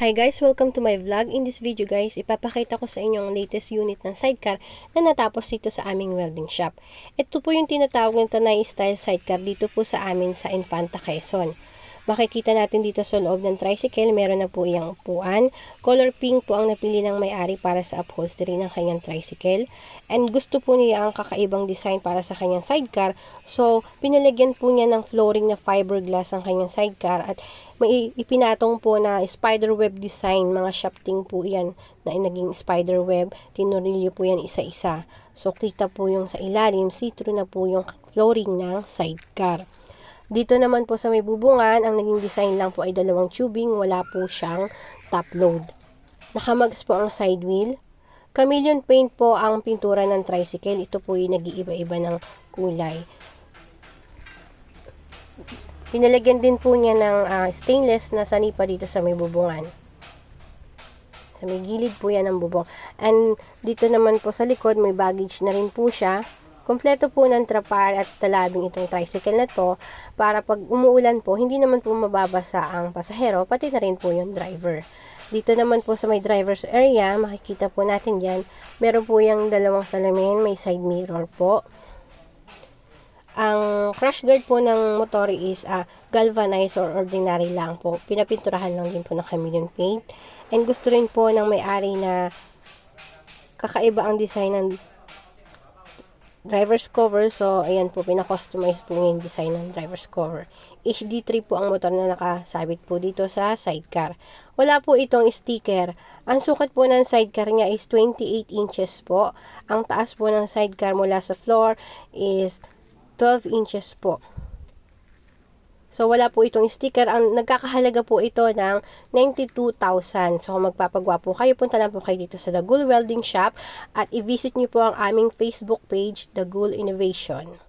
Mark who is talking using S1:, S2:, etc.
S1: Hi guys! Welcome to my vlog. In this video guys, ipapakita ko sa inyo ang latest unit ng sidecar na natapos dito sa aming welding shop. Ito po yung tinatawag ng Tanay style sidecar dito po sa amin sa Infanta, Quezon. Makikita natin dito sa loob ng tricycle, meron na po iyang upuan. Color pink po ang napili ng may-ari para sa upholstery ng kanyang tricycle. And gusto po niya ang kakaibang design para sa kanyang sidecar. So, pinalagyan po niya ng flooring na fiberglass ang kanyang sidecar at may ipinatong po na spiderweb design. Mga shafting po yan na naging spiderweb. Tinurilyo po yan isa-isa. So, kita po yung sa ilalim, see-through na po yung flooring ng sidecar. Dito naman po sa may bubungan, ang naging design lang po ay dalawang tubing, wala po siyang top load. Nakamags po ang side wheel. Chameleon paint po ang pintura ng tricycle. Ito po yung nag-iiba-iba ng kulay. Pinalagyan din po niya ng stainless na sanipa dito sa may bubungan. Sa may gilid po yan ang bubong. And dito naman po sa likod, may baggage na rin po siya. Kompleto po ng trapal at talabing itong tricycle na to para pag umuulan po, hindi naman po mababasa ang pasahero, pati na rin po yung driver. Dito naman po sa may driver's area, makikita po natin dyan, meron po yung dalawang salamin, may side mirror po. Ang crash guard po ng motor is galvanized or ordinary lang po. Pinapinturahan lang din po ng chameleon paint. And gusto rin po ng may-ari na kakaiba ang design ng driver's cover. So, ayan po, pina-customize po yung design ng driver's cover. HD3 po ang motor na nakasabit po dito sa sidecar. Wala po itong sticker. Ang sukat po ng sidecar niya is 28 inches po. Ang taas po ng sidecar mula sa floor is 12 inches po. So, wala po itong sticker. Ang nagkakahalaga po ito ng 92,000. So, kung magpapagawa po kayo, punta lang po kayo dito sa The Ghoul Welding Shop at i-visit nyo po ang aming Facebook page, The Ghoul Innovation.